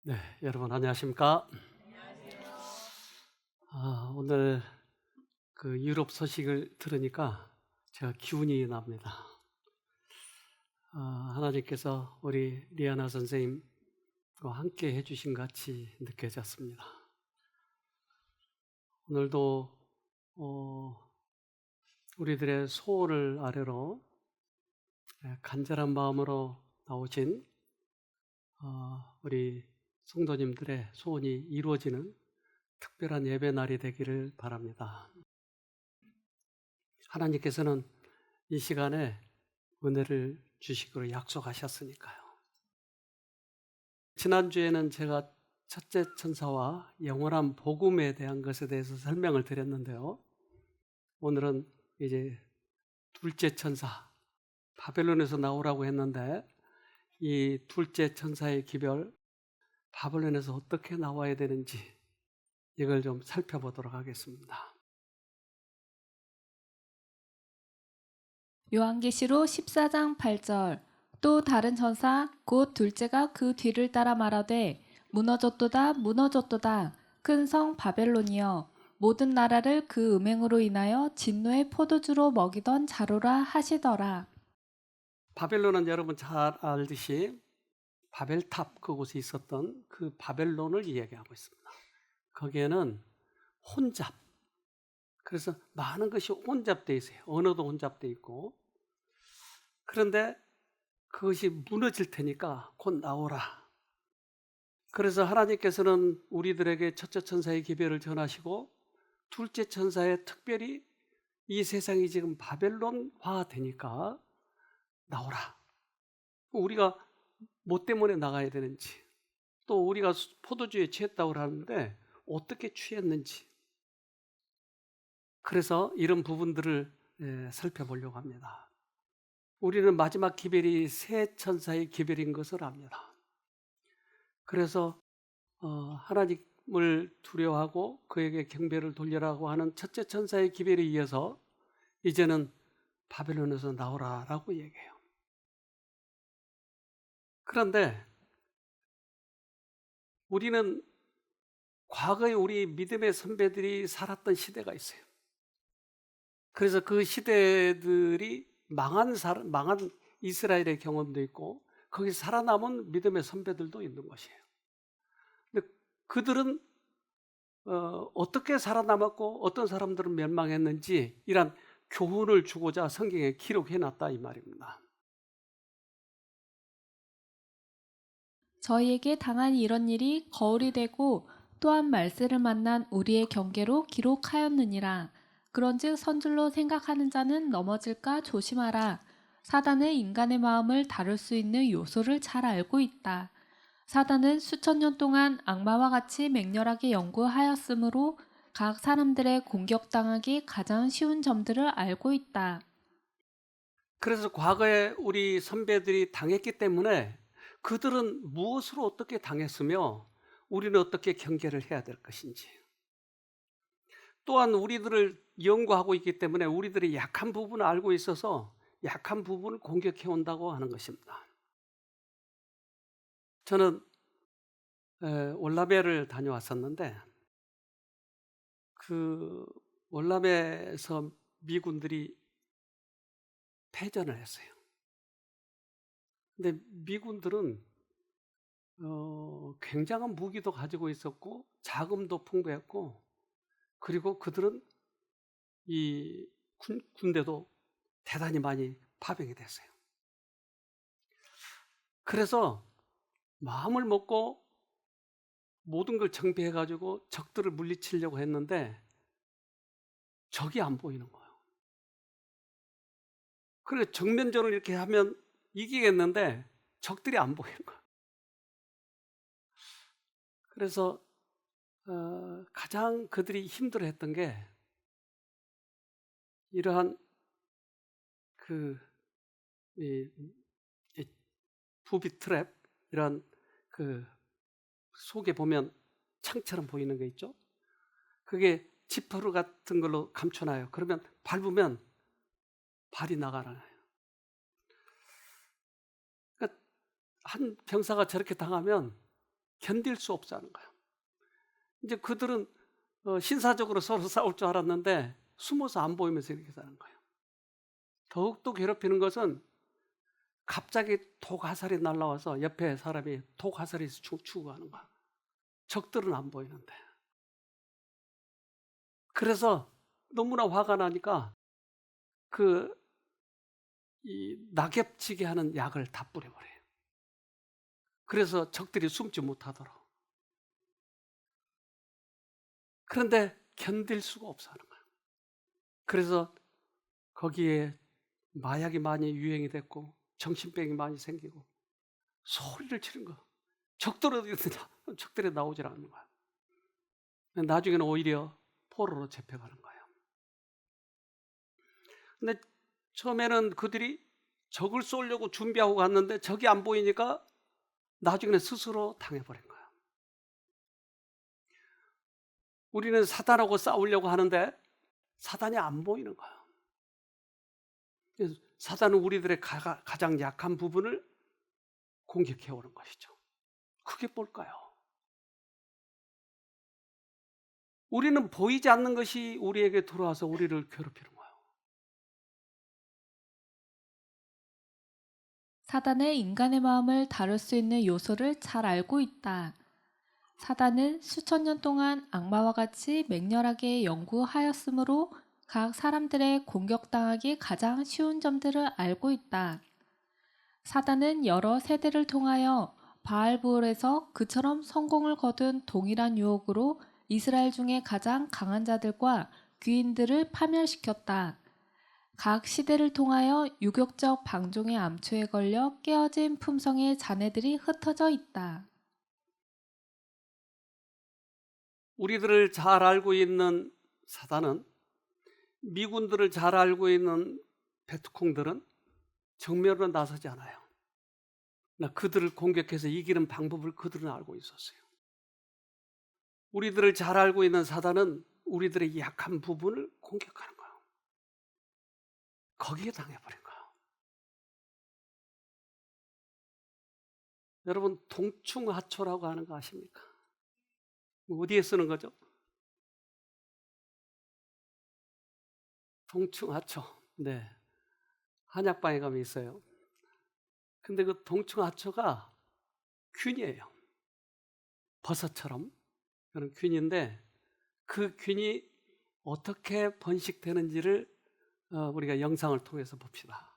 네, 여러분 안녕하십니까? 오늘 그 유럽 소식을 들으니까 제가 기운이 납니다. 하나님께서 우리 리아나 선생님과 함께 해주신 같이 느껴졌습니다. 오늘도 우리들의 소원을 아래로 간절한 마음으로 나오신 우리 성도님들의 소원이 이루어지는 특별한 예배 날이 되기를 바랍니다. 하나님께서는 이 시간에 은혜를 주시기로 약속하셨으니까요. 지난주에는 제가 첫째 천사와 영원한 복음에 대한 것에 대해서 설명을 드렸는데요. 오늘은 이제 둘째 천사, 바벨론에서 나오라고 했는데 이 둘째 천사의 기별, 바벨론에서 어떻게 나와야 되는지 이걸 좀 살펴보도록 하겠습니다. 요한계시록 14장 8절. 또 다른 천사 곧 둘째가 그 뒤를 따라 말하되 무너졌도다 무너졌도다 큰 성 바벨론이여 모든 나라를 그 음행으로 인하여 진노의 포도주로 먹이던 자로라 하시더라. 바벨론은 여러분 잘 알듯이 바벨탑 그곳에 있었던 그 바벨론을 이야기하고 있습니다. 거기에는 혼잡, 그래서 많은 것이 혼잡되어 있어요. 언어도 혼잡되어 있고. 그런데 그것이 무너질 테니까 곧 나오라. 그래서 하나님께서는 우리들에게 첫째 천사의 기별을 전하시고 둘째 천사에 특별히 이 세상이 지금 바벨론화 되니까 나오라. 우리가 뭐 때문에 나가야 되는지, 또 우리가 포도주에 취했다고 하는데 어떻게 취했는지, 그래서 이런 부분들을 살펴보려고 합니다. 우리는 마지막 기별이 새 천사의 기별인 것을 압니다. 그래서 하나님을 두려워하고 그에게 경배를 돌려라고 하는 첫째 천사의 기별에 이어서 이제는 바벨론에서 나오라라고 얘기해요. 그런데 우리는 과거에 우리 믿음의 선배들이 살았던 시대가 있어요. 그래서 그 시대들이 망한 이스라엘의 경험도 있고 거기 살아남은 믿음의 선배들도 있는 것이에요. 근데 그들은 어떻게 살아남았고 어떤 사람들은 멸망했는지 이런 교훈을 주고자 성경에 기록해 놨다 이 말입니다. 저희에게 당한 이런 일이 거울이 되고 또한 말세를 만난 우리의 경계로 기록하였느니라. 그런즉 선줄로 생각하는 자는 넘어질까 조심하라. 사단은 인간의 마음을 다룰 수 있는 요소를 잘 알고 있다. 사단은 수천 년 동안 악마와 같이 맹렬하게 연구하였으므로 각 사람들의 공격당하기 가장 쉬운 점들을 알고 있다. 그래서 과거에 우리 선배들이 당했기 때문에 그들은 무엇으로 어떻게 당했으며 우리는 어떻게 경계를 해야 될 것인지, 또한 우리들을 연구하고 있기 때문에 우리들의 약한 부분을 알고 있어서 약한 부분을 공격해 온다고 하는 것입니다. 저는 월라베를 다녀왔었는데 그 월라베에서 미군들이 패전을 했어요. 근데 미군들은 굉장한 무기도 가지고 있었고 자금도 풍부했고, 그리고 그들은 이 군대도 대단히 많이 파병이 됐어요. 그래서 마음을 먹고 모든 걸 정비해 가지고 적들을 물리치려고 했는데 적이 안 보이는 거예요. 그래서 정면전을 이렇게 하면 이기겠는데 적들이 안 보이는 거예요. 그래서 가장 그들이 힘들어했던 게 이러한 그 이 부비 트랩, 이런 그 속에 보면 창처럼 보이는 거 있죠? 그게 지퍼르 같은 걸로 감춰놔요. 그러면 밟으면 발이 나가잖아요. 그러니까 한 병사가 저렇게 당하면 견딜 수 없다는 거예요. 이제 그들은 신사적으로 서로 싸울 줄 알았는데 숨어서 안 보이면서 이렇게 사는 거예요. 더욱더 괴롭히는 것은 갑자기 독 화살이 날라와서 옆에 사람이 독 화살에서 죽어가는 거야. 적들은 안 보이는데. 그래서 너무나 화가 나니까 이 낙엽지게 하는 약을 다 뿌려버려요. 그래서 적들이 숨지 못하도록. 그런데 견딜 수가 없어 하는 거야. 그래서 거기에 마약이 많이 유행이 됐고 정신병이 많이 생기고 소리를 치는 거. 적들이 나오질 않는 거야. 나중에는 오히려 포로로 잡혀가는 거예요. 근데 처음에는 그들이 적을 쏘려고 준비하고 갔는데 적이 안 보이니까 나중에는 스스로 당해버린 거예요. 우리는 사단하고 싸우려고 하는데 사단이 안 보이는 거예요. 그래서 사단은 우리들의 가장 약한 부분을 공격해 오는 것이죠. 그게 뭘까요? 우리는 보이지 않는 것이 우리에게 들어와서 우리를 괴롭히는 거예요. 사단은 인간의 마음을 다룰 수 있는 요소를 잘 알고 있다. 사단은 수천 년 동안 악마와 같이 맹렬하게 연구하였으므로 각 사람들의 공격당하기 가장 쉬운 점들을 알고 있다. 사단은 여러 세대를 통하여 바알부올에서 그처럼 성공을 거둔 동일한 유혹으로 이스라엘 중에 가장 강한 자들과 귀인들을 파멸시켰다. 각 시대를 통하여 유격적 방종의 암초에 걸려 깨어진 품성의 자네들이 흩어져 있다. 우리들을 잘 알고 있는 사단은 미군들을 잘 알고 있는 베트콩들은 정면으로 나서지 않아요. 그들을 공격해서 이기는 방법을 그들은 알고 있었어요. 우리들을 잘 알고 있는 사단은 우리들의 약한 부분을 공격하는 거예요. 거기에 당해버린 거예요. 여러분, 동충하초라고 하는 거 아십니까? 어디에 쓰는 거죠? 동충하초. 네. 한약방에 가면 있어요. 근데 그 동충하초가 균이에요. 버섯처럼 그런 균인데 그 균이 어떻게 번식되는지를 우리가 영상을 통해서 봅시다.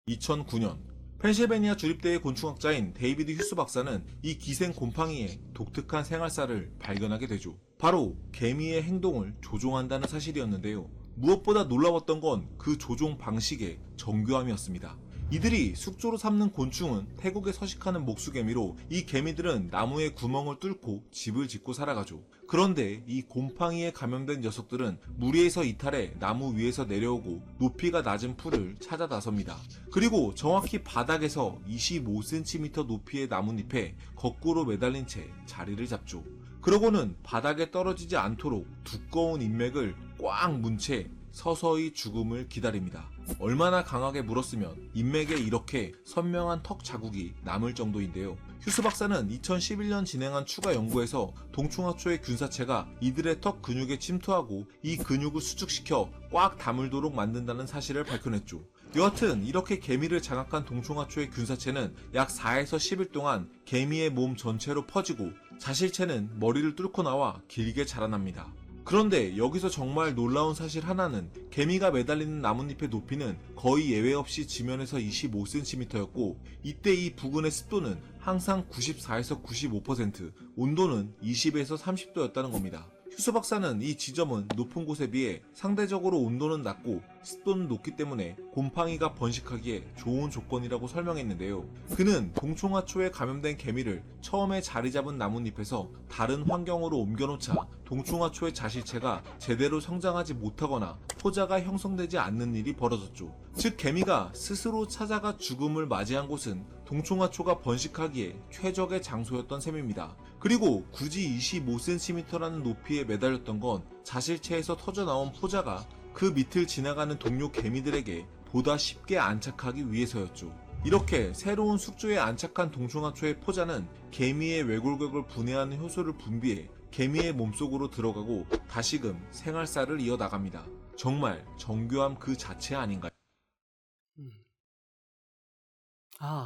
2009년 펜실베니아 주립대의 곤충학자인 데이비드 휴스 박사는 이 기생 곰팡이의 독특한 생활사를 발견하게 되죠. 바로 개미의 행동을 조종한다는 사실이었는데요. 무엇보다 놀라웠던 건 그 조종 방식의 정교함이었습니다. 이들이 숙조로 삼는 곤충은 태국에 서식하는 목수개미로 이 개미들은 나무에 구멍을 뚫고 집을 짓고 살아가죠. 그런데 이 곰팡이에 감염된 녀석들은 무리에서 이탈해 나무 위에서 내려오고 높이가 낮은 풀을 찾아 나섭니다. 그리고 정확히 바닥에서 25cm 높이의 나뭇잎에 거꾸로 매달린 채 자리를 잡죠. 그러고는 바닥에 떨어지지 않도록 두꺼운 인맥을 꽉 문 채 서서히 죽음을 기다립니다. 얼마나 강하게 물었으면 인맥에 이렇게 선명한 턱 자국이 남을 정도인데요. 휴스 박사는 2011년 진행한 추가 연구에서 동충하초의 균사체가 이들의 턱 근육에 침투하고 이 근육을 수축시켜 꽉 다물도록 만든다는 사실을 밝혀냈죠. 여하튼 이렇게 개미를 장악한 동충하초의 균사체는 약 4에서 10일 동안 개미의 몸 전체로 퍼지고 자실체는 머리를 뚫고 나와 길게 자라납니다. 그런데 여기서 정말 놀라운 사실 하나는 개미가 매달리는 나뭇잎의 높이는 거의 예외 없이 지면에서 25cm였고 이때 이 부근의 습도는 항상 94에서 95%, 온도는 20에서 30도였다는 겁니다. 휴스 박사는 이 지점은 높은 곳에 비해 상대적으로 온도는 낮고 습도는 높기 때문에 곰팡이가 번식하기에 좋은 조건이라고 설명했는데요. 그는 동충하초에 감염된 개미를 처음에 자리 잡은 나뭇잎에서 다른 환경으로 옮겨놓자 동충하초의 자실체가 제대로 성장하지 못하거나 포자가 형성되지 않는 일이 벌어졌죠. 즉 개미가 스스로 찾아가 죽음을 맞이한 곳은 동충하초가 번식하기에 최적의 장소였던 셈입니다. 그리고 굳이 25cm라는 높이에 매달렸던 건 자실체에서 터져나온 포자가 그 밑을 지나가는 동료 개미들에게 보다 쉽게 안착하기 위해서였죠. 이렇게 새로운 숙주에 안착한 동충하초의 포자는 개미의 외골격을 분해하는 효소를 분비해 개미의 몸속으로 들어가고 다시금 생활사를 이어나갑니다. 정말 정교함 그 자체 아닌가요?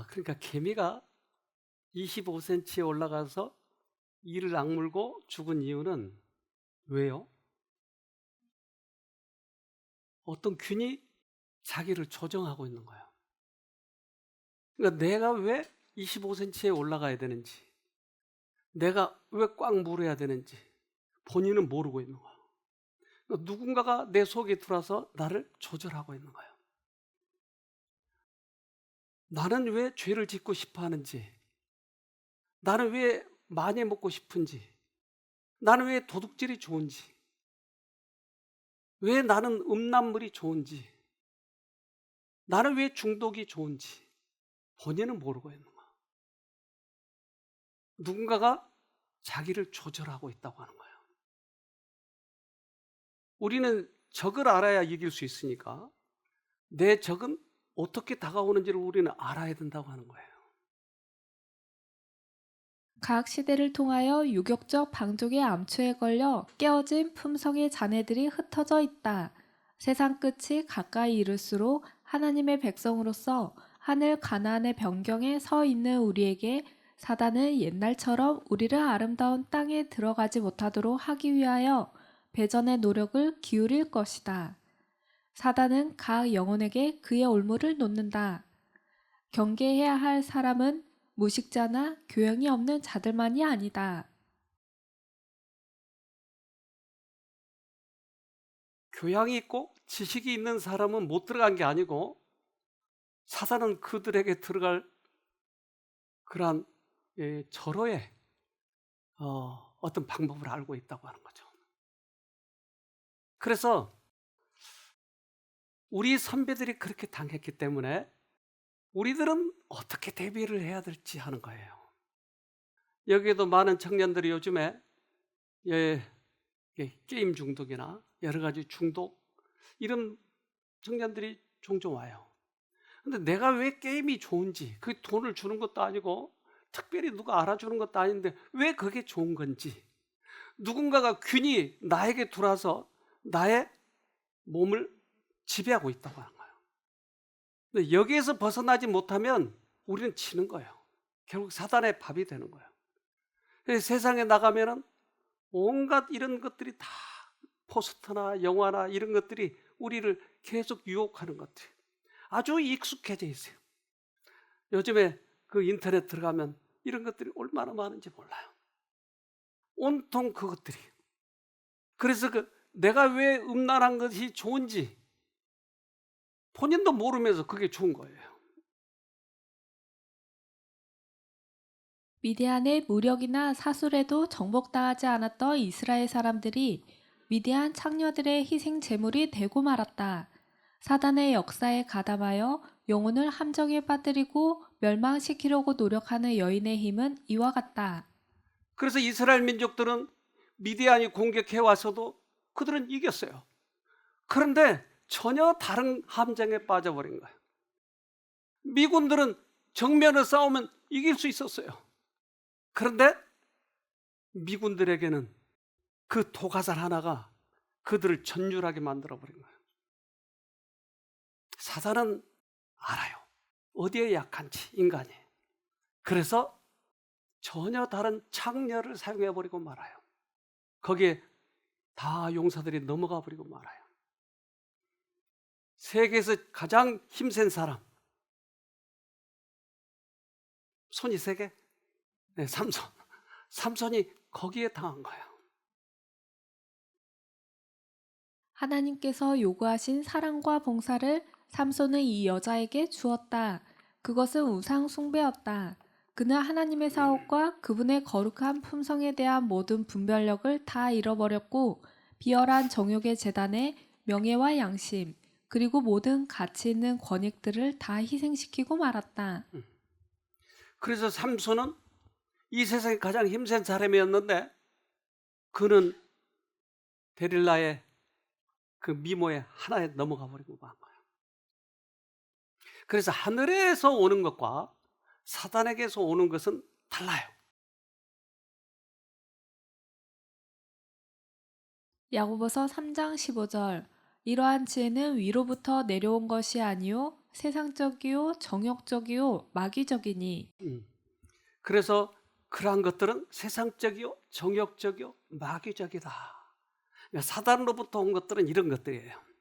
그러니까 개미가 25cm에 올라가서 이를 악물고 죽은 이유는 왜요? 어떤 균이 자기를 조정하고 있는 거예요. 그러니까 내가 왜 25cm에 올라가야 되는지, 내가 왜 꽉 물어야 되는지 본인은 모르고 있는 거예요. 그러니까 누군가가 내 속에 들어와서 나를 조절하고 있는 거예요. 나는 왜 죄를 짓고 싶어 하는지, 나는 왜 많이 먹고 싶은지, 나는 왜 도둑질이 좋은지, 왜 나는 음란물이 좋은지, 나는 왜 중독이 좋은지 본인은 모르고 있는 거야. 누군가가 자기를 조절하고 있다고 하는 거예요. 우리는 적을 알아야 이길 수 있으니까 내 적은 어떻게 다가오는지를 우리는 알아야 된다고 하는 거예요. 각 시대를 통하여 유격적 방족의 암초에 걸려 깨어진 품성의 자네들이 흩어져 있다. 세상 끝이 가까이 이를수록 하나님의 백성으로서 하늘 가나안의 변경에 서 있는 우리에게 사단은 옛날처럼 우리를 아름다운 땅에 들어가지 못하도록 하기 위하여 배전의 노력을 기울일 것이다. 사단은 각 영혼에게 그의 올무를 놓는다. 경계해야 할 사람은 무식자나 교양이 없는 자들만이 아니다. 교양이 있고 지식이 있는 사람은 못 들어간 게 아니고 사단은 그들에게 들어갈 그러한 절호의 어떤 방법을 알고 있다고 하는 거죠. 그래서 우리 선배들이 그렇게 당했기 때문에 우리들은 어떻게 대비를 해야 될지 하는 거예요. 여기에도 많은 청년들이 요즘에 게임 중독이나 여러 가지 중독 이런 청년들이 종종 와요. 근데 내가 왜 게임이 좋은지, 그 돈을 주는 것도 아니고 특별히 누가 알아주는 것도 아닌데 왜 그게 좋은 건지, 누군가가 균이 나에게 들어와서 나의 몸을 지배하고 있다고 하는 거예요. 근데 여기에서 벗어나지 못하면 우리는 치는 거예요. 결국 사단의 밥이 되는 거예요. 그래서 세상에 나가면은 온갖 이런 것들이 다 포스터나 영화나 이런 것들이 우리를 계속 유혹하는 것들 아주 익숙해져 있어요. 요즘에 그 인터넷 들어가면 이런 것들이 얼마나 많은지 몰라요. 온통 그것들이. 그래서 내가 왜 음란한 것이 좋은지 본인도 모르면서 그게 좋은 거예요. 미디안의 무력이나 사술에도 정복당하지 않았던 이스라엘 사람들이 미디안 창녀들의 희생 제물이 되고 말았다. 사단의 역사에 가담하여 영혼을 함정에 빠뜨리고 멸망시키려고 노력하는 여인의 힘은 이와 같다. 그래서 이스라엘 민족들은 미디안이 공격해 와서도 그들은 이겼어요. 그런데 전혀 다른 함정에 빠져버린 거예요. 미군들은 정면을 싸우면 이길 수 있었어요. 그런데 미군들에게는 그 도가살 하나가 그들을 전율하게 만들어버린 거예요. 사단은 알아요. 어디에 약한지 인간이. 그래서 전혀 다른 창녀를 사용해버리고 말아요. 거기에 다 용사들이 넘어가 버리고 말아요. 세계에서 가장 힘센 사람. 손이 세 개? 네, 삼손. 삼손이 거기에 당한 거예요. 하나님께서 요구하신 사랑과 봉사를 삼손은 이 여자에게 주었다. 그것은 우상 숭배였다. 그는 하나님의 사업과 그분의 거룩한 품성에 대한 모든 분별력을 다 잃어버렸고 비열한 정욕의 재단에 명예와 양심 그리고 모든 가치 있는 권익들을 다 희생시키고 말았다. 그래서 삼손은 이 세상에 가장 힘센 사람이었는데 그는 데릴라의 그 미모의 하나에 넘어가 버리고 만 거예요. 그래서 하늘에서 오는 것과 사단에게서 오는 것은 달라요. 야고보서 3장 15절. 이러한 지혜는 위로부터 내려온 것이 아니요 세상적이요 정욕적이요 마귀적이니. 그래서 그러한 것들은 세상적이요 정욕적이요 마귀적이다. 그러니까 사단으로부터 온 것들은 이런 것들이에요.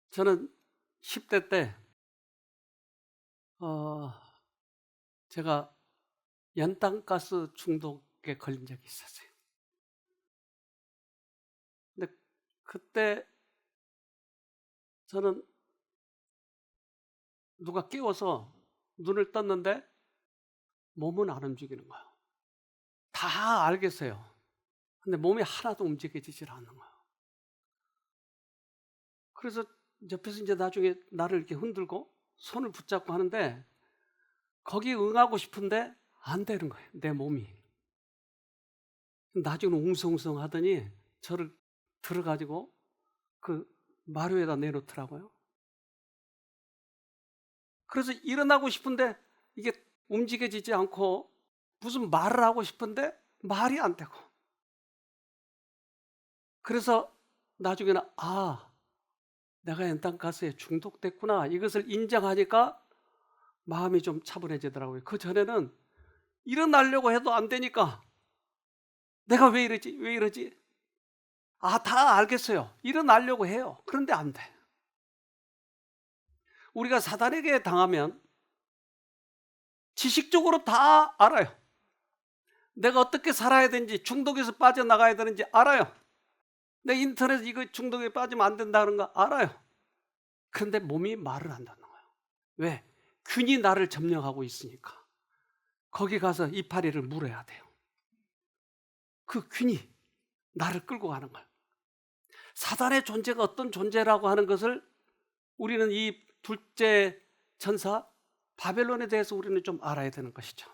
저는 10대 때 제가 연탄가스 중독에 걸린 적이 있었어요. 근데 그때 저는 누가 깨워서 눈을 떴는데 몸은 안 움직이는 거예요. 다 알겠어요. 근데 몸이 하나도 움직여지질 않는 거예요. 그래서 옆에서 이제 나중에 나를 이렇게 흔들고 손을 붙잡고 하는데 거기 응하고 싶은데 안 되는 거예요. 내 몸이. 나중에 웅성웅성 하더니 저를 들어가지고 그 마루에다 내놓더라고요. 그래서 일어나고 싶은데 이게 움직여지지 않고 무슨 말을 하고 싶은데 말이 안 되고. 그래서 나중에는 내가 연탄가스에 중독됐구나 이것을 인정하니까 마음이 좀 차분해지더라고요. 그 전에는 일어나려고 해도 안 되니까 내가 왜 이러지? 다 알겠어요. 일어나려고 해요. 그런데 안 돼. 우리가 사단에게 당하면 지식적으로 다 알아요. 내가 어떻게 살아야 되는지, 중독에서 빠져나가야 되는지 알아요. 내 인터넷 이거 중독에 빠지면 안 된다는 거 알아요. 그런데 몸이 말을 한다는 거예요. 왜? 균이 나를 점령하고 있으니까. 거기 가서 이파리를 물어야 돼요. 그 균이 나를 끌고 가는 거예요. 사단의 존재가 어떤 존재라고 하는 것을 우리는 이 둘째 천사 바벨론에 대해서 우리는 좀 알아야 되는 것이죠.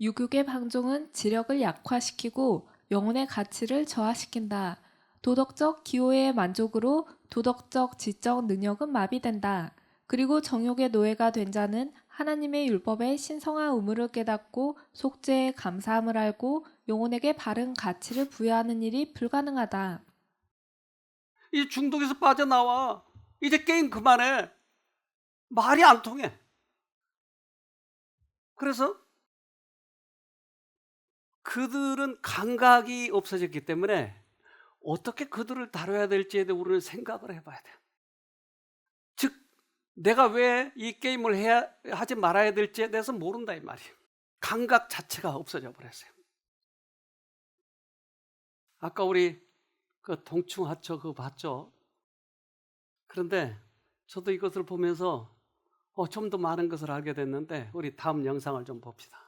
유교의 방종은 지력을 약화시키고 영혼의 가치를 저하시킨다. 도덕적 기호의 만족으로 도덕적 지적 능력은 마비된다. 그리고 정욕의 노예가 된 자는 하나님의 율법의 신성한 의무를 깨닫고 속죄의 감사함을 알고 영혼에게 바른 가치를 부여하는 일이 불가능하다. 이 중독에서 빠져나와. 이제 게임 그만해. 말이 안 통해. 그래서 그들은 감각이 없어졌기 때문에 어떻게 그들을 다뤄야 될지에 대해 우리는 생각을 해봐야 돼요. 즉 내가 왜 이 게임을 하지 말아야 될지에 대해서 모른다 이 말이에요. 감각 자체가 없어져 버렸어요. 아까 우리 그 동충하초 그거 봤죠? 그런데 저도 이것을 보면서 좀 더 많은 것을 알게 됐는데 우리 다음 영상을 좀 봅시다.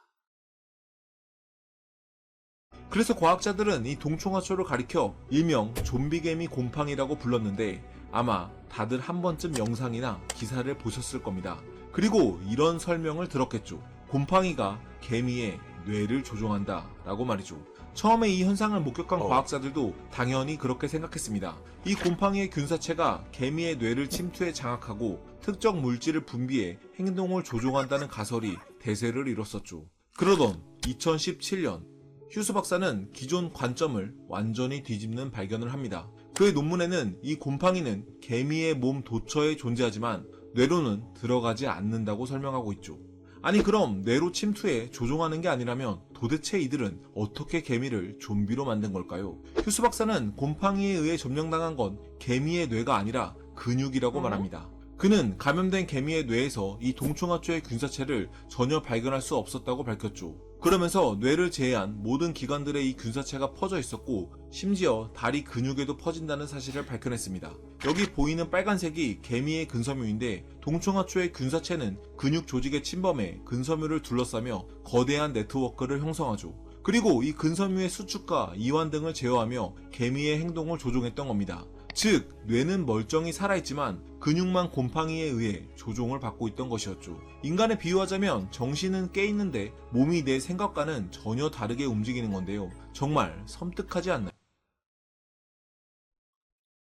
그래서 과학자들은 이 동충하초를 가리켜 일명 좀비개미 곰팡이라고 불렀는데 아마 다들 한 번쯤 영상이나 기사를 보셨을 겁니다. 그리고 이런 설명을 들었겠죠. 곰팡이가 개미의 뇌를 조종한다 라고 말이죠. 처음에 이 현상을 목격한 과학자들도 당연히 그렇게 생각했습니다. 이 곰팡이의 균사체가 개미의 뇌를 침투해 장악하고 특정 물질을 분비해 행동을 조종한다는 가설이 대세를 이뤘었죠. 그러던 2017년 휴스 박사는 기존 관점을 완전히 뒤집는 발견을 합니다. 그의 논문에는 이 곰팡이는 개미의 몸 도처에 존재하지만 뇌로는 들어가지 않는다고 설명하고 있죠. 아니 그럼 뇌로 침투해 조종하는 게 아니라면 도대체 이들은 어떻게 개미를 좀비로 만든 걸까요? 휴스 박사는 곰팡이에 의해 점령당한 건 개미의 뇌가 아니라 근육이라고 말합니다. 그는 감염된 개미의 뇌에서 이 동충하초의 균사체를 전혀 발견할 수 없었다고 밝혔죠. 그러면서 뇌를 제외한 모든 기관들의 이 균사체가 퍼져 있었고 심지어 다리 근육에도 퍼진다는 사실을 밝혀냈습니다. 여기 보이는 빨간색이 개미의 근섬유인데 동충하초의 균사체는 근육 조직에 침범해 근섬유를 둘러싸며 거대한 네트워크를 형성하죠. 그리고 이 근섬유의 수축과 이완 등을 제어하며 개미의 행동을 조종했던 겁니다. 즉 뇌는 멀쩡히 살아있지만 근육만 곰팡이에 의해 조종을 받고 있던 것이었죠. 인간에 비유하자면 정신은 깨있는데 몸이 내 생각과는 전혀 다르게 움직이는 건데요. 정말 섬뜩하지 않나요?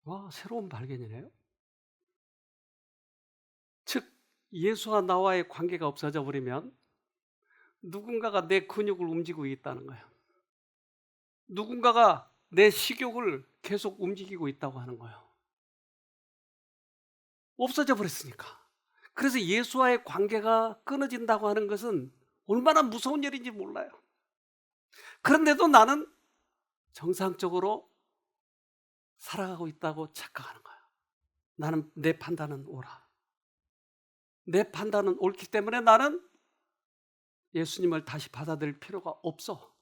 와, 새로운 발견이네요. 즉, 예수와 나와의 관계가 없어져 버리면 누군가가 내 근육을 움직이고 있다는 거예요. 누군가가 내 식욕을 계속 움직이고 있다고 하는 거예요. 없어져 버렸으니까. 그래서 예수와의 관계가 끊어진다고 하는 것은 얼마나 무서운 일인지 몰라요. 그런데도 나는 정상적으로 살아가고 있다고 착각하는 거예요. 나는 내 판단은 옳아. 내 판단은 옳기 때문에 나는 예수님을 다시 받아들일 필요가 없어.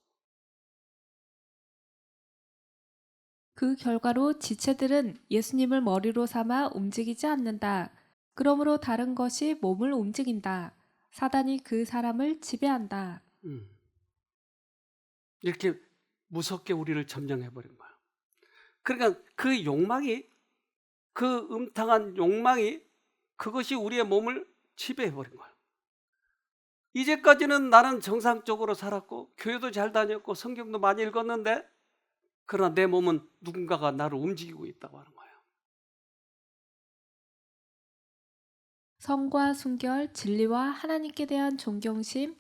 그 결과로 지체들은 예수님을 머리로 삼아 움직이지 않는다. 그러므로 다른 것이 몸을 움직인다. 사단이 그 사람을 지배한다. 이렇게 무섭게 우리를 점령해버린 거예요. 그러니까 그 욕망이, 그 음탕한 욕망이, 그것이 우리의 몸을 지배해버린 거예요. 이제까지는 나는 정상적으로 살았고 교회도 잘 다녔고 성경도 많이 읽었는데, 그러나 내 몸은 누군가가 나를 움직이고 있다고 하는 거예요. 성과 순결, 진리와 하나님께 대한 존경심,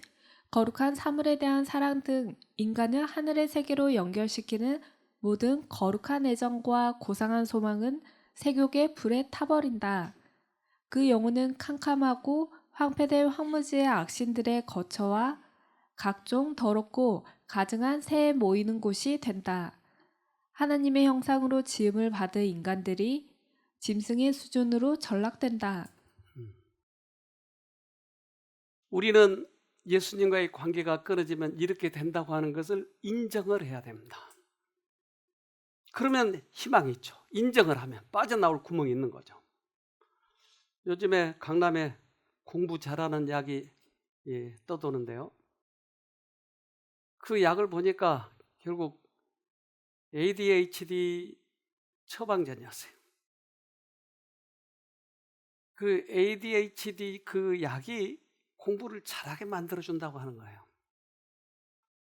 거룩한 사물에 대한 사랑 등 인간을 하늘의 세계로 연결시키는 모든 거룩한 애정과 고상한 소망은 세욕의 불에 타버린다. 그 영혼은 캄캄하고 황폐된 황무지의 악신들의 거처와 각종 더럽고 가증한 새에 모이는 곳이 된다. 하나님의 형상으로 지음을 받은 인간들이 짐승의 수준으로 전락된다. 우리는 예수님과의 관계가 끊어지면 이렇게 된다고 하는 것을 인정을 해야 됩니다. 그러면 희망이 있죠. 인정을 하면 빠져나올 구멍이 있는 거죠. 요즘에 강남에 공부 잘하는 약이 떠도는데요. 그 약을 보니까 결국 ADHD 처방전이었어요. 그 ADHD 그 약이 공부를 잘하게 만들어준다고 하는 거예요.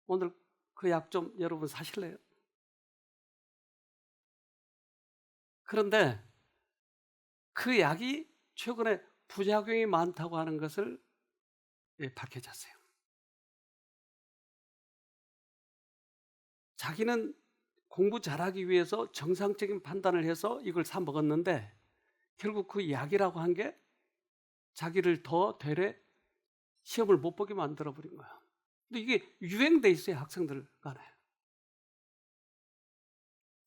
오늘 그 약 좀 여러분 사실래요? 그런데 그 약이 최근에 부작용이 많다고 하는 것을 밝혀졌어요. 자기는 공부 잘하기 위해서 정상적인 판단을 해서 이걸 사 먹었는데 결국 그 약이라고 한 게 자기를 더 되레 시험을 못 보게 만들어버린 거야. 근데 이게 유행돼 있어요, 학생들 간에.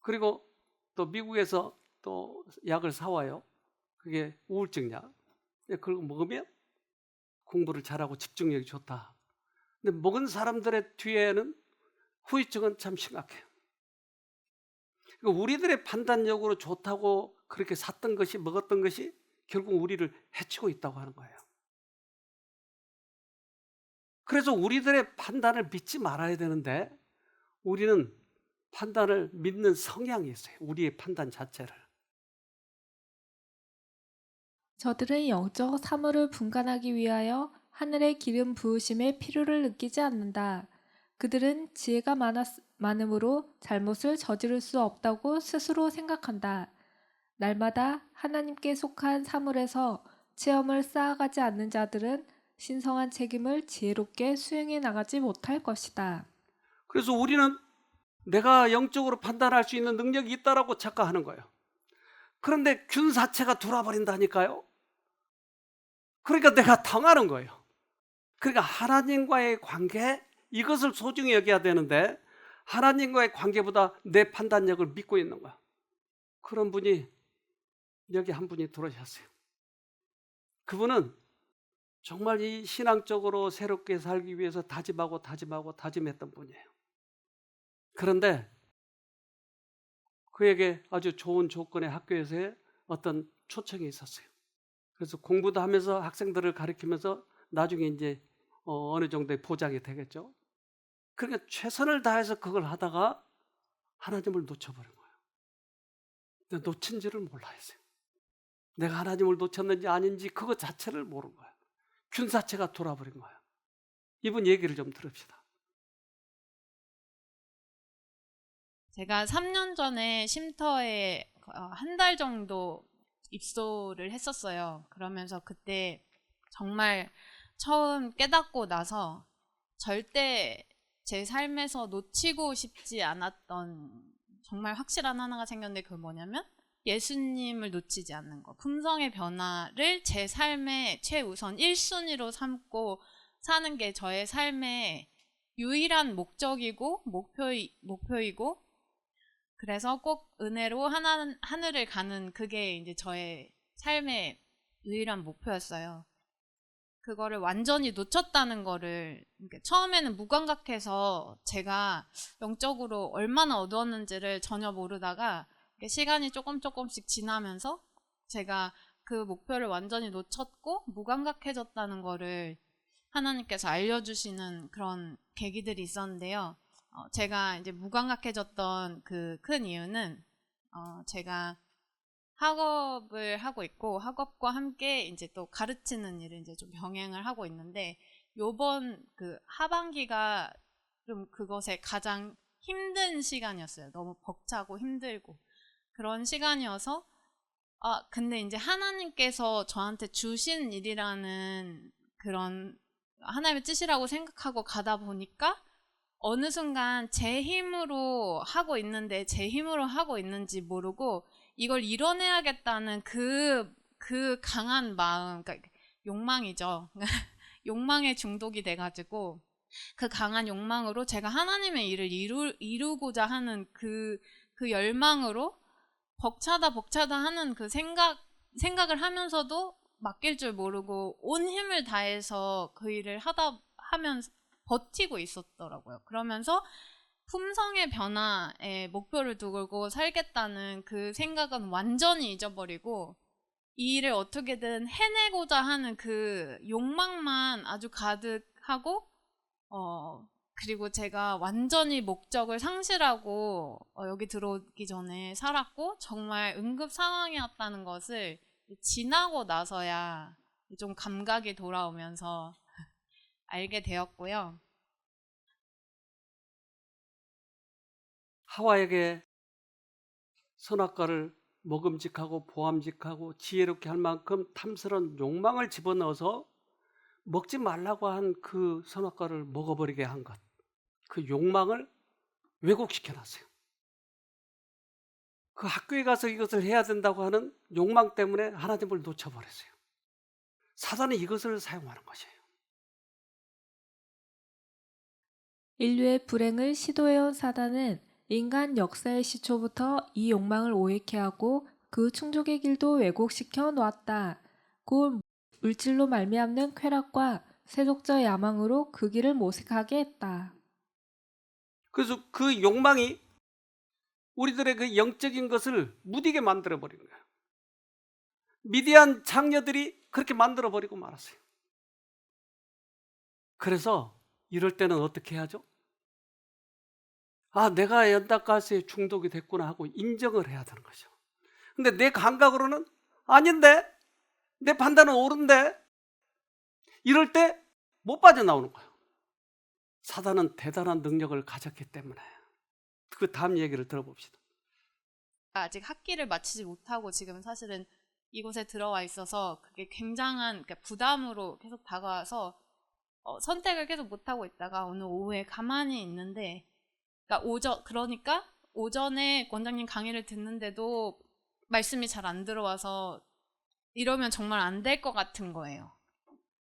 그리고 또 미국에서 또 약을 사와요. 그게 우울증 약. 그걸 먹으면 공부를 잘하고 집중력이 좋다. 근데 먹은 사람들의 뒤에는 후유증은 참 심각해요. 그러니까 우리들의 판단력으로 좋다고 그렇게 샀던 것이, 먹었던 것이 결국 우리를 해치고 있다고 하는 거예요. 그래서 우리들의 판단을 믿지 말아야 되는데 우리는 판단을 믿는 성향이 있어요. 우리의 판단 자체를. 저들은 영적 사물을 분간하기 위하여 하늘의 기름 부으심의 필요를 느끼지 않는다. 그들은 지혜가 많음으로 잘못을 저지를 수 없다고 스스로 생각한다. 날마다 하나님께 속한 사물에서 체험을 쌓아가지 않는 자들은 신성한 책임을 지혜롭게 수행해 나가지 못할 것이다. 그래서 우리는 내가 영적으로 판단할 수 있는 능력이 있다라고 착각하는 거예요. 그런데 균사체가 돌아버린다니까요. 그러니까 내가 당하는 거예요. 그러니까 하나님과의 관계, 이것을 소중히 여겨야 되는데 하나님과의 관계보다 내 판단력을 믿고 있는 거야. 그런 분이 여기 한 분이 들어오셨어요. 그분은 정말 이 신앙적으로 새롭게 살기 위해서 다짐했던 분이에요. 그런데 그에게 아주 좋은 조건의 학교에서의 어떤 초청이 있었어요. 그래서 공부도 하면서 학생들을 가르치면서 나중에 이제 어느 정도의 보장이 되겠죠. 그러니까 최선을 다해서 그걸 하다가 하나님을 놓쳐버린 거예요. 근데 놓친 줄을 몰라 했어요. 내가 하나님을 놓쳤는지 아닌지 그것 자체를 모른 거예요. 균사체가 돌아버린 거예요. 이분 얘기를 좀 들읍시다. 제가 3년 전에 쉼터에 한 달 정도 입소를 했었어요. 그러면서 그때 정말 처음 깨닫고 나서 절대 제 삶에서 놓치고 싶지 않았던 정말 확실한 하나가 생겼는데, 그건 뭐냐면 예수님을 놓치지 않는 거. 품성의 변화를 제 삶의 최우선 1순위로 삼고 사는 게 저의 삶의 유일한 목적이고 목표이고, 그래서 꼭 은혜로 하늘을 가는, 그게 이제 저의 삶의 유일한 목표였어요. 그거를 완전히 놓쳤다는 거를, 그러니까 처음에는 무감각해서 제가 영적으로 얼마나 어두웠는지를 전혀 모르다가 시간이 조금씩 지나면서 제가 그 목표를 완전히 놓쳤고 무감각해졌다는 거를 하나님께서 알려주시는 그런 계기들이 있었는데요. 제가 이제 무감각해졌던 그 큰 이유는 제가 학업을 하고 있고, 학업과 함께 이제 또 가르치는 일을 이제 좀 병행을 하고 있는데, 요번 그 하반기가 좀 그것에 가장 힘든 시간이었어요. 너무 벅차고 힘들고 그런 시간이어서, 근데 이제 하나님께서 저한테 주신 일이라는 그런 하나님의 뜻이라고 생각하고 가다 보니까 어느 순간 제 힘으로 하고 있는데 제 힘으로 하고 있는지 모르고 이걸 이뤄내야겠다는 그 강한 마음, 그러니까 욕망이죠. 욕망에 중독이 돼가지고 그 강한 욕망으로 제가 하나님의 일을 이루고자 하는 그 열망으로 벅차다 하는 그 생각을 하면서도 맡길 줄 모르고 온 힘을 다해서 그 일을 하면서 버티고 있었더라고요. 그러면서 품성의 변화에 목표를 두고 살겠다는 그 생각은 완전히 잊어버리고 이 일을 어떻게든 해내고자 하는 그 욕망만 아주 가득하고, 그리고 제가 완전히 목적을 상실하고 여기 들어오기 전에 살았고 정말 응급 상황이었다는 것을 지나고 나서야 좀 감각이 돌아오면서 알게 되었고요. 하와에게 선악과를 먹음직하고 보암직하고 지혜롭게 할 만큼 탐스러운 욕망을 집어넣어서 먹지 말라고 한 그 선악과를 먹어버리게 한 것, 그 욕망을 왜곡시켜놨어요. 그 학교에 가서 이것을 해야 된다고 하는 욕망 때문에 하나님을 놓쳐버렸어요. 사단은 이것을 사용하는 것이에요. 인류의 불행을 시도해온 사단은 인간 역사의 시초부터 이 욕망을 오해케 하고 그 충족의 길도 왜곡시켜 놓았다. 곧 물질로 말미암는 쾌락과 세속적 야망으로 그 길을 모색하게 했다. 그래서 그 욕망이 우리들의 그 영적인 것을 무디게 만들어버린 거예요. 미디안 장녀들이 그렇게 만들어버리고 말았어요. 그래서 이럴 때는 어떻게 해야죠? 내가 연닭가스에 중독이 됐구나 하고 인정을 해야 되는 거죠. 근데 내 감각으로는 아닌데, 내 판단은 옳은데, 이럴 때 못 빠져나오는 거예요. 사단은 대단한 능력을 가졌기 때문에. 그 다음 얘기를 들어봅시다. 아직 학기를 마치지 못하고 지금 사실은 이곳에 들어와 있어서 그게 굉장한, 그러니까 부담으로 계속 다가와서 선택을 계속 못하고 있다가 오늘 오후에 가만히 있는데, 그러니까 오전에 원장님 강의를 듣는데도 말씀이 잘 안 들어와서 이러면 정말 안 될 것 같은 거예요.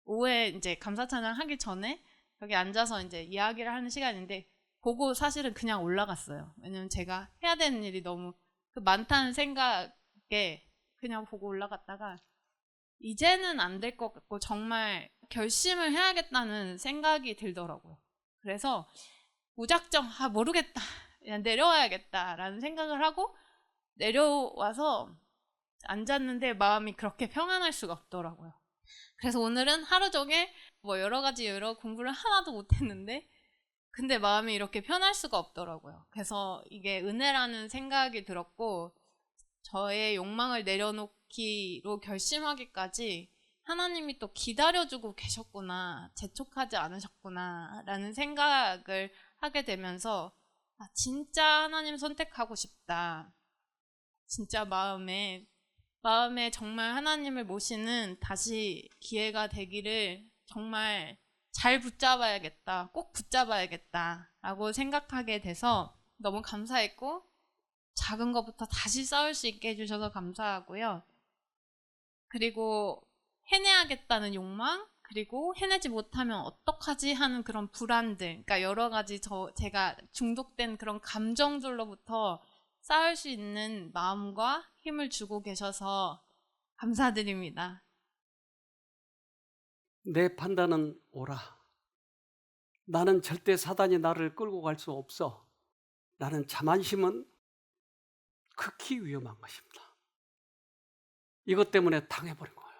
오후에 이제 감사찬양 하기 전에 여기 앉아서 이제 이야기를 하는 시간인데 보고 사실은 그냥 올라갔어요. 왜냐면 제가 해야 되는 일이 너무 많다는 생각에 그냥 보고 올라갔다가 이제는 안 될 것 같고 정말 결심을 해야겠다는 생각이 들더라고요. 그래서 무작정 모르겠다, 그냥 내려와야겠다라는 생각을 하고 내려와서 앉았는데 마음이 그렇게 평안할 수가 없더라고요. 그래서 오늘은 하루 종일 여러 가지 공부를 하나도 못했는데 근데 마음이 이렇게 편할 수가 없더라고요. 그래서 이게 은혜라는 생각이 들었고, 저의 욕망을 내려놓기로 결심하기까지 하나님이 또 기다려주고 계셨구나, 재촉하지 않으셨구나 라는 생각을 하게 되면서 진짜 하나님 선택하고 싶다, 진짜 마음에 정말 하나님을 모시는 다시 기회가 되기를 정말 잘 붙잡아야겠다, 꼭 붙잡아야겠다라고 생각하게 돼서 너무 감사했고, 작은 것부터 다시 쌓을 수 있게 해주셔서 감사하고요. 그리고 해내야겠다는 욕망, 그리고 해내지 못하면 어떡하지 하는 그런 불안들, 그러니까 여러 가지 제가 중독된 그런 감정들로부터 쌓을 수 있는 마음과 힘을 주고 계셔서 감사드립니다. 내 판단은 옳아. 나는 절대 사단이 나를 끌고 갈 수 없어. 라는 자만심은 극히 위험한 것입니다. 이것 때문에 당해버린 거예요.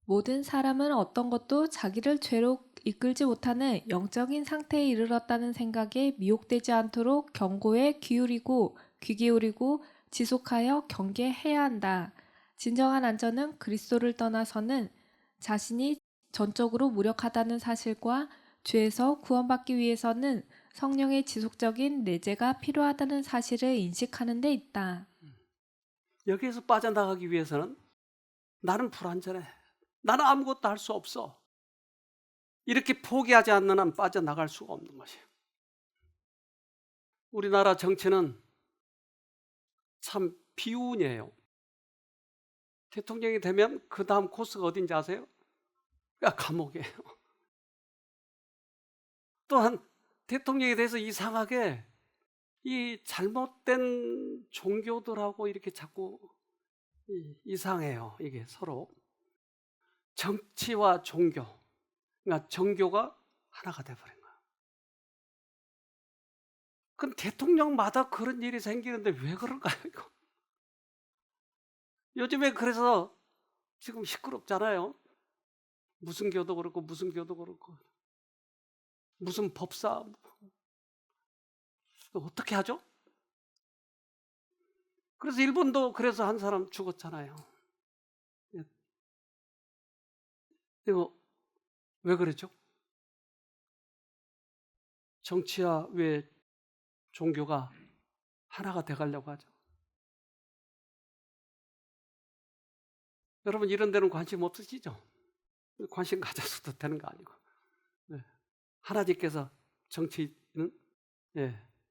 모든 사람은 어떤 것도 자기를 죄로 이끌지 못하는 영적인 상태에 이르렀다는 생각에 미혹되지 않도록 경고에 귀 기울이고 지속하여 경계해야 한다. 진정한 안전은 그리스도를 떠나서는 자신이 전적으로 무력하다는 사실과 죄에서 구원받기 위해서는 성령의 지속적인 내재가 필요하다는 사실을 인식하는 데 있다. 여기에서 빠져나가기 위해서는 나는 불완전해. 나는 아무것도 할 수 없어. 이렇게 포기하지 않는 한 빠져나갈 수가 없는 것이에요. 우리나라 정치는 참 비운이에요. 대통령이 되면 그 다음 코스가 어딘지 아세요? 감옥이에요. 또한 대통령에 대해서 이상하게 이 잘못된 종교들하고 이렇게 자꾸 이상해요. 이게 서로 정치와 종교, 그러니까 정교가 하나가 돼버린 거예요. 그럼 대통령마다 그런 일이 생기는데 왜 그런가요, 이거? 요즘에 그래서 지금 시끄럽잖아요. 무슨 교도 그렇고 무슨 법사 어떻게 하죠? 그래서 일본도 그래서 한 사람 죽었잖아요. 이거 왜 그랬죠? 정치와 왜 종교가 하나가 돼가려고 하죠? 여러분 이런 데는 관심 없으시죠? 관심 가져서도 되는 거 아니고. 네. 하나님께서 정치는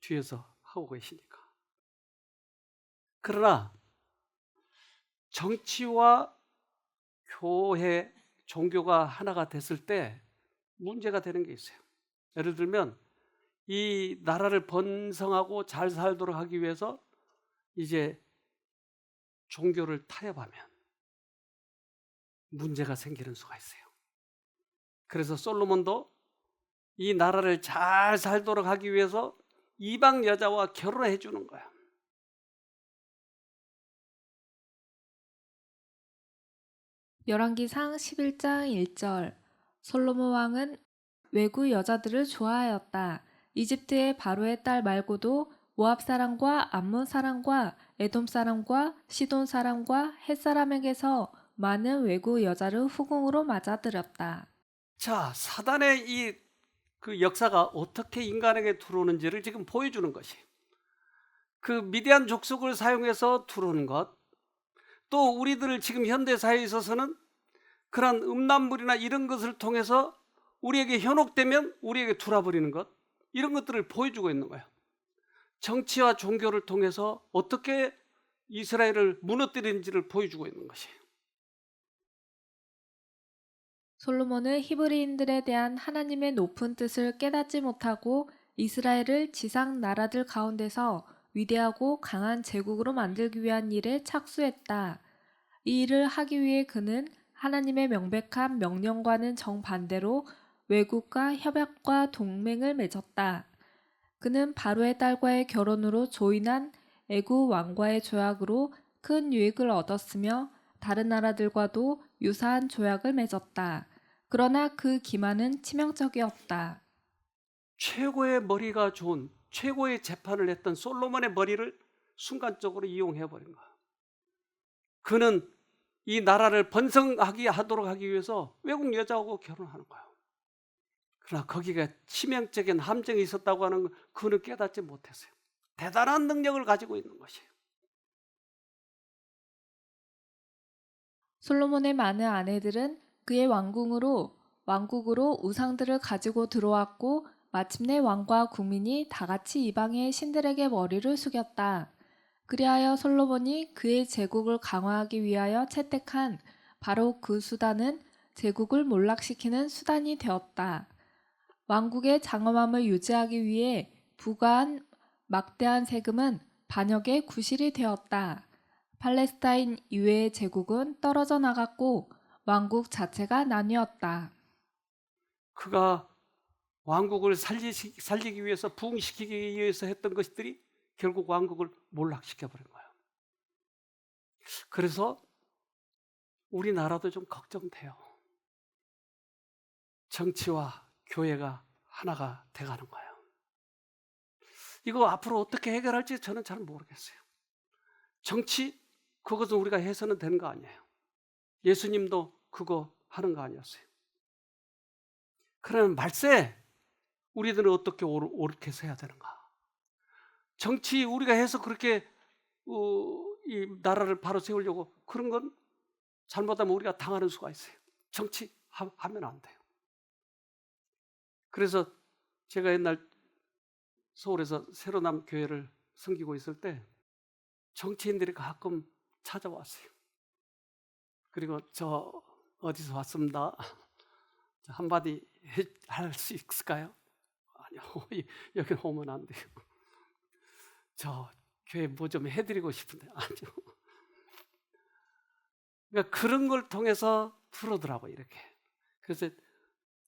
뒤에서 하고 계시니까. 그러나 정치와 교회, 종교가 하나가 됐을 때 문제가 되는 게 있어요. 예를 들면 이 나라를 번성하고 잘 살도록 하기 위해서 이제 종교를 타협하면 문제가 생기는 수가 있어요. 그래서 솔로몬도 이 나라를 잘 살도록 하기 위해서 이방 여자와 결혼해 주는 거야. 열왕기상 11장 1절 솔로몬 왕은 외국 여자들을 좋아하였다. 이집트의 바로의 딸 말고도 모압 사람과 암몬 사람과 에돔 사람과 시돈 사람과 헷 사람에게서 많은 외국 여자를 후궁으로 맞아들였다. 자, 사단의 그 역사가 어떻게 인간에게 들어오는지를 지금 보여주는 것이. 그 미디안 족속을 사용해서 들어오는 것, 또 우리들 지금 현대 사회에 있어서는 그런 음란물이나 이런 것을 통해서 우리에게 현혹되면 우리에게 돌아버리는 것, 이런 것들을 보여주고 있는 거예요. 정치와 종교를 통해서 어떻게 이스라엘을 무너뜨리는지를 보여주고 있는 것이에요. 솔로몬은 히브리인들에 대한 하나님의 높은 뜻을 깨닫지 못하고 이스라엘을 지상 나라들 가운데서 위대하고 강한 제국으로 만들기 위한 일에 착수했다. 이 일을 하기 위해 그는 하나님의 명백한 명령과는 정반대로 외국과 협약과 동맹을 맺었다. 그는 바로의 딸과의 결혼으로 조인한 애굽 왕과의 조약으로 큰 유익을 얻었으며 다른 나라들과도 유사한 조약을 맺었다. 그러나 그 기만은 치명적이었다. 최고의 머리가 좋은, 최고의 재판을 했던 솔로몬의 머리를 순간적으로 이용해버린 거야. 그는 이 나라를 번성하게 하도록 하기 위해서 외국 여자하고 결혼하는 거야. 그러나 거기가 치명적인 함정이 있었다고 하는 건 그는 깨닫지 못했어요. 대단한 능력을 가지고 있는 것이에요. 솔로몬의 많은 아내들은 그의 왕국으로 우상들을 가지고 들어왔고 마침내 왕과 국민이 다 같이 이방의 신들에게 머리를 숙였다. 그리하여 솔로몬이 그의 제국을 강화하기 위하여 채택한 바로 그 수단은 제국을 몰락시키는 수단이 되었다. 왕국의 장엄함을 유지하기 위해 부과한 막대한 세금은 반역의 구실이 되었다. 팔레스타인 이외의 제국은 떨어져 나갔고 왕국 자체가 나뉘었다. 그가 왕국을 살리기 위해서 부흥시키기 위해서 했던 것들이 결국 왕국을 몰락시켜버린 거예요. 그래서 우리나라도 좀 걱정돼요. 정치와 교회가 하나가 돼가는 거예요. 이거 앞으로 어떻게 해결할지 저는 잘 모르겠어요. 정치, 그것은 우리가 해서는 되는 거 아니에요. 예수님도 그거 하는 거 아니었어요. 그러면 말세, 우리들은 어떻게 옳게 해야 되는가? 정치 우리가 해서 그렇게 이 나라를 바로 세우려고 그런 건 잘못하면 우리가 당하는 수가 있어요. 정치 하면 안 돼요. 그래서 제가 옛날 서울에서 새로남 교회를 섬기고 있을 때 정치인들이 가끔 찾아왔어요. 그리고 저 어디서 왔습니다. 한마디 할 수 있을까요? 아니요. 여기 오면 안 돼요. 저 교회 뭐 좀 해드리고 싶은데 아니요. 그러니까 그런 걸 통해서 풀어더라고 이렇게. 그래서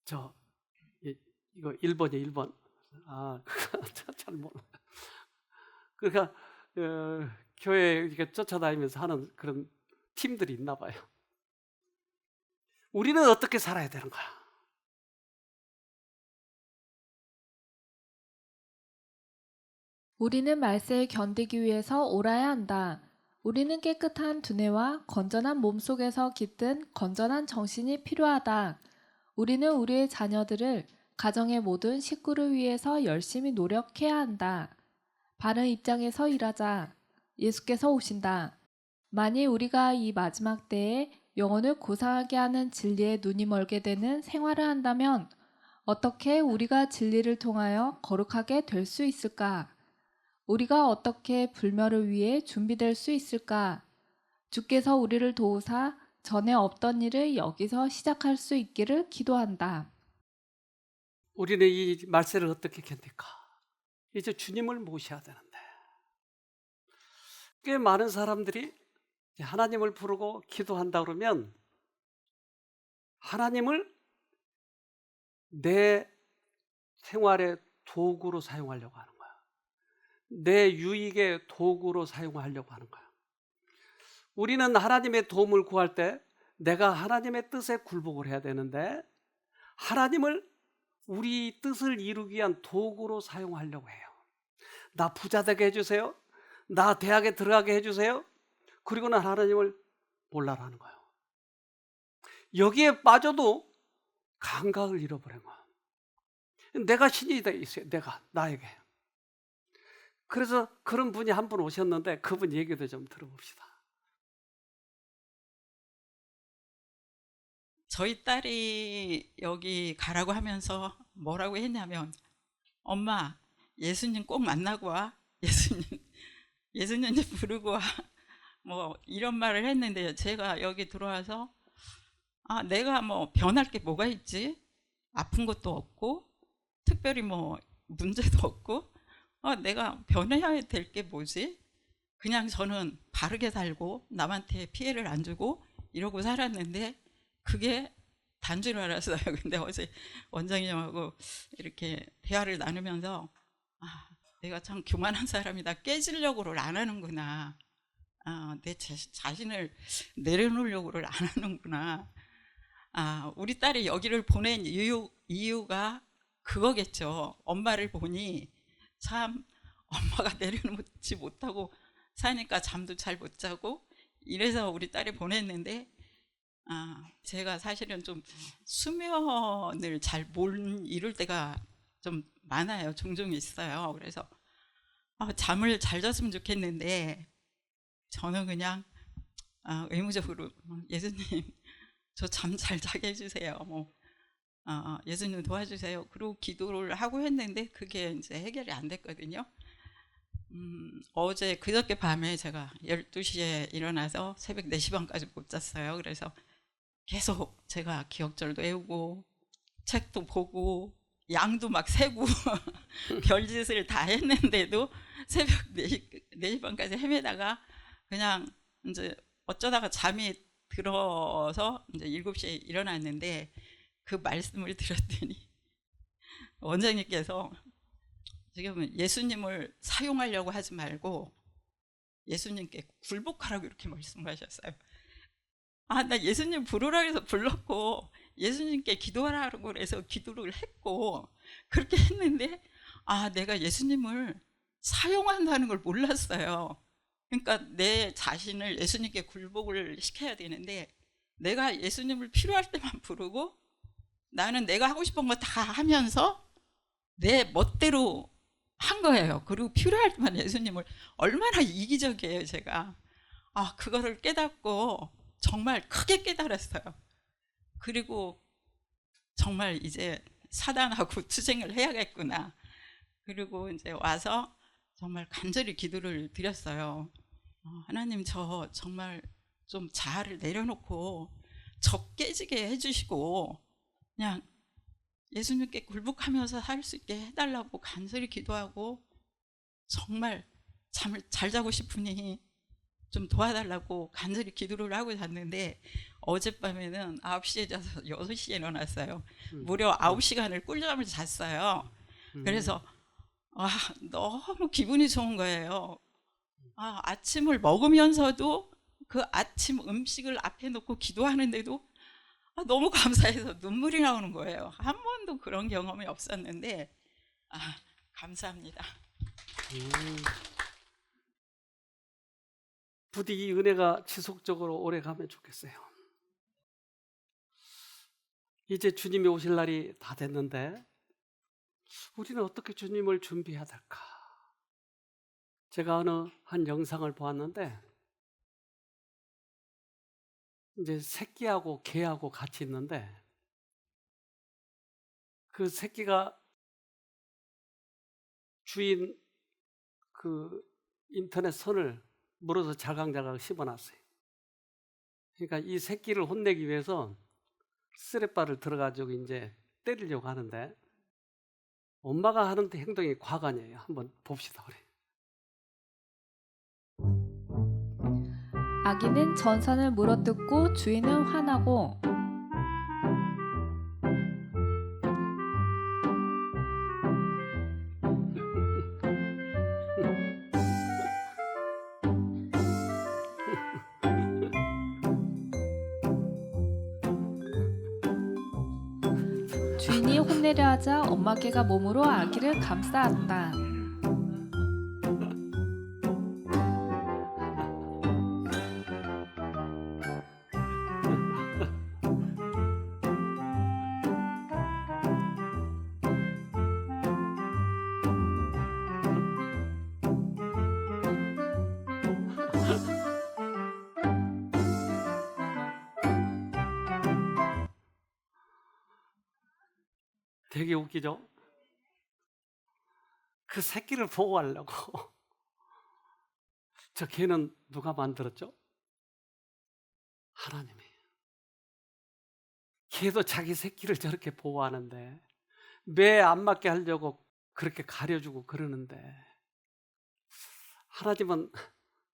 저 이거 1번이에요 1번. 아 그거 잘 몰라요. 그러니까 교회 이렇게 쫓아다니면서 하는 그런 팀들이 있나 봐요. 우리는 어떻게 살아야 되는가? 우리는 말세를 견디기 위해서 옳아야 한다. 우리는 깨끗한 두뇌와 건전한 몸속에서 깃든 건전한 정신이 필요하다. 우리는 우리의 자녀들을 가정의 모든 식구를 위해서 열심히 노력해야 한다. 바른 입장에서 일하자. 예수께서 오신다. 만일 우리가 이 마지막 때에 영혼을 고상하게 하는 진리에 눈이 멀게 되는 생활을 한다면 어떻게 우리가 진리를 통하여 거룩하게 될 수 있을까? 우리가 어떻게 불멸을 위해 준비될 수 있을까? 주께서 우리를 도우사 전에 없던 일을 여기서 시작할 수 있기를 기도한다. 우리는 이 말세를 어떻게 견딜까? 이제 주님을 모셔야 되는데 꽤 많은 사람들이 하나님을 부르고 기도한다 그러면 하나님을 내 생활의 도구로 사용하려고 하는 거야. 내 유익의 도구로 사용하려고 하는 거야. 우리는 하나님의 도움을 구할 때 내가 하나님의 뜻에 굴복을 해야 되는데 하나님을 우리 뜻을 이루기 위한 도구로 사용하려고 해요. 나 부자 되게 해주세요. 나 대학에 들어가게 해주세요. 그리고는 하나님을 몰라라는 거예요. 여기에 빠져도 감각을 잃어버린 거야. 내가 신이 돼 있어요. 나에게. 그래서 그런 분이 한 분 오셨는데 그분 얘기도 좀 들어봅시다. 저희 딸이 여기 가라고 하면서 뭐라고 했냐면 엄마 예수님 꼭 만나고 와. 예수님 부르고 와. 뭐 이런 말을 했는데 제가 여기 들어와서 내가 뭐 변할 게 뭐가 있지? 아픈 것도 없고 특별히 뭐 문제도 없고 내가 변해야 될 게 뭐지? 그냥 저는 바르게 살고 남한테 피해를 안 주고 이러고 살았는데 그게 단 줄 알았어요. 근데 어제 원장님하고 이렇게 대화를 나누면서 내가 참 교만한 사람이다. 깨지려고를 안 하는구나. 내 자신을 내려놓으려고를 안 하는구나. 우리 딸이 여기를 보낸 이유가 그거겠죠. 엄마를 보니 참 엄마가 내려놓지 못하고 사니까 잠도 잘 못 자고 이래서 우리 딸이 보냈는데 제가 사실은 좀 수면을 잘 못 이룰 때가 좀 많아요. 종종 있어요. 그래서 잠을 잘 잤으면 좋겠는데 저는 그냥 의무적으로 예수님 저 잠 잘 자게 해주세요. 예수님 도와주세요. 그리고 기도를 하고 했는데 그게 이제 해결이 안 됐거든요. 어제 그저께 밤에 제가 12시에 일어나서 새벽 4시 반까지 못 잤어요. 그래서 계속 제가 기억절도 외우고 책도 보고 양도 막 세고 별짓을 다 했는데도 새벽 4시 반까지 헤매다가 그냥 이제 어쩌다가 잠이 들어서 이제 7시에 일어났는데 그 말씀을 들었더니 원장님께서 지금 예수님을 사용하려고 하지 말고 예수님께 굴복하라고 이렇게 말씀하셨어요. 나 예수님 부르라 해서 불렀고 예수님께 기도하라고 그래서 기도를 했고 그렇게 했는데 내가 예수님을 사용한다는 걸 몰랐어요. 그러니까 내 자신을 예수님께 굴복을 시켜야 되는데 내가 예수님을 필요할 때만 부르고 나는 내가 하고 싶은 거 다 하면서 내 멋대로 한 거예요. 그리고 필요할 때만 예수님을 얼마나 이기적이에요 제가. 그거를 깨닫고 정말 크게 깨달았어요. 그리고 정말 이제 사단하고 투쟁을 해야겠구나. 그리고 이제 와서 정말 간절히 기도를 드렸어요. 하나님 저 정말 좀 자아를 내려놓고 적 깨지게 해주시고 그냥 예수님께 굴복하면서 살 수 있게 해달라고 간절히 기도하고 정말 잠을 잘 자고 싶으니 좀 도와달라고 간절히 기도를 하고 잤는데 어젯밤에는 9시에 자서 6시에 일어났어요. 무려 9시간을 꿀잠을 잤어요. 그래서 너무 기분이 좋은 거예요. 아침을 먹으면서도 그 아침 음식을 앞에 놓고 기도하는데도 너무 감사해서 눈물이 나오는 거예요. 한 번도 그런 경험이 없었는데 감사합니다. 부디 이 은혜가 지속적으로 오래 가면 좋겠어요. 이제 주님이 오실 날이 다 됐는데 우리는 어떻게 주님을 준비해야 될까? 제가 어느 한 영상을 보았는데 이제 새끼하고 개하고 같이 있는데 그 새끼가 주인 그 인터넷 선을 물어서 잘강잘강 씹어놨어요. 그러니까 이 새끼를 혼내기 위해서 쓰레빠를 들어가지고 이제 때리려고 하는데 엄마가 하는 행동이 과간이에요. 한번 봅시다 우리. 아기는 전선을 물어뜯고 주인은 화나고 주인이 혼내려 하자 엄마 개가 몸으로 아기를 감싸안다. 되게 웃기죠? 그 새끼를 보호하려고 저 개는 누가 만들었죠? 하나님이. 개도 자기 새끼를 저렇게 보호하는데 매 안 맞게 하려고 그렇게 가려주고 그러는데 하나님은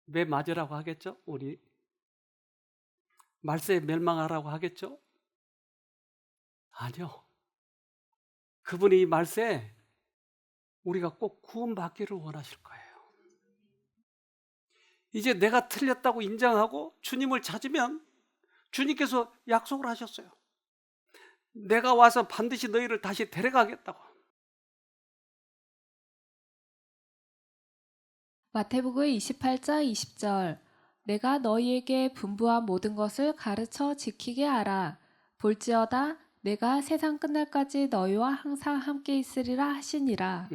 매 맞으라고 하겠죠? 우리 말세에 멸망하라고 하겠죠? 아니요. 그분이 이 말세에 우리가 꼭 구원받기를 원하실 거예요. 이제 내가 틀렸다고 인정하고 주님을 찾으면 주님께서 약속을 하셨어요. 내가 와서 반드시 너희를 다시 데려가겠다고. 마태복음 28장 20절 내가 너희에게 분부한 모든 것을 가르쳐 지키게 하라. 볼지어다 내가 세상 끝날까지 너희와 항상 함께 있으리라 하시니라.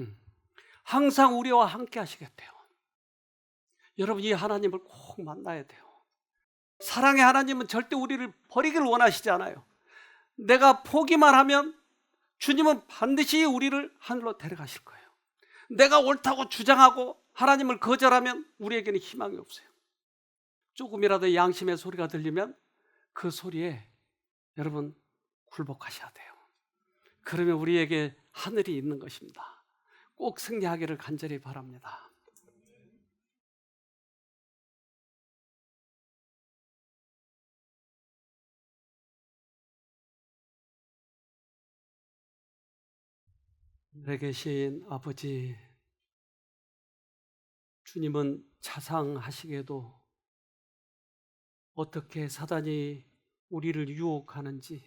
항상 우리와 함께 하시겠대요. 여러분, 이 하나님을 꼭 만나야 돼요. 사랑의 하나님은 절대 우리를 버리기를 원하시지 않아요. 내가 포기만 하면 주님은 반드시 우리를 하늘로 데려가실 거예요. 내가 옳다고 주장하고 하나님을 거절하면 우리에게는 희망이 없어요. 조금이라도 양심의 소리가 들리면 그 소리에 여러분 굴복하셔야 돼요. 그러면 우리에게 하늘이 있는 것입니다. 꼭 승리하기를 간절히 바랍니다. 하늘에 계신 아버지, 주님은 자상하시게도 어떻게 사단이 우리를 유혹하는지,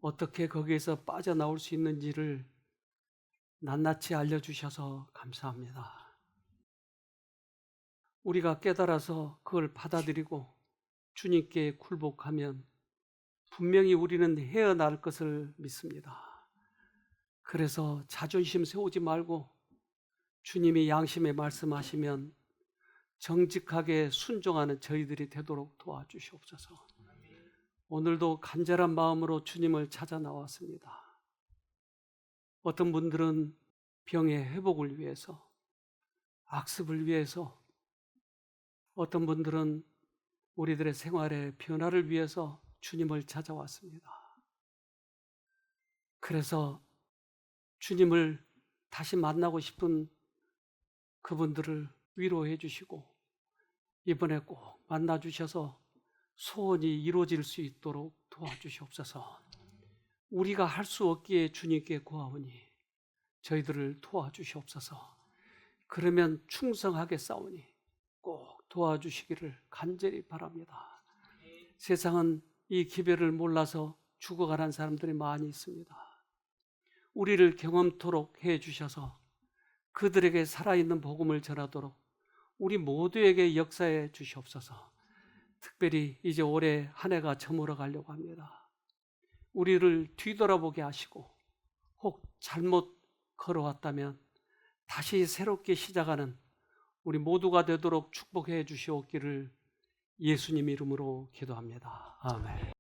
어떻게 거기에서 빠져나올 수 있는지를 낱낱이 알려주셔서 감사합니다. 우리가 깨달아서 그걸 받아들이고 주님께 굴복하면 분명히 우리는 헤어날 것을 믿습니다. 그래서 자존심 세우지 말고 주님이 양심에 말씀하시면 정직하게 순종하는 저희들이 되도록 도와주시옵소서. 오늘도 간절한 마음으로 주님을 찾아 나왔습니다. 어떤 분들은 병의 회복을 위해서, 악습을 위해서, 어떤 분들은 우리들의 생활의 변화를 위해서 주님을 찾아왔습니다. 그래서 주님을 다시 만나고 싶은 그분들을 위로해 주시고 이번에 꼭 만나 주셔서 소원이 이루어질 수 있도록 도와주시옵소서. 우리가 할 수 없기에 주님께 구하오니 저희들을 도와주시옵소서. 그러면 충성하게 싸우니 꼭 도와주시기를 간절히 바랍니다. 세상은 이 기별을 몰라서 죽어가는 사람들이 많이 있습니다. 우리를 경험토록 해 주셔서 그들에게 살아있는 복음을 전하도록 우리 모두에게 역사해 주시옵소서. 특별히 이제 올해 한 해가 저물어 가려고 합니다. 우리를 뒤돌아보게 하시고 혹 잘못 걸어왔다면 다시 새롭게 시작하는 우리 모두가 되도록 축복해 주시옵기를 예수님 이름으로 기도합니다. 아멘.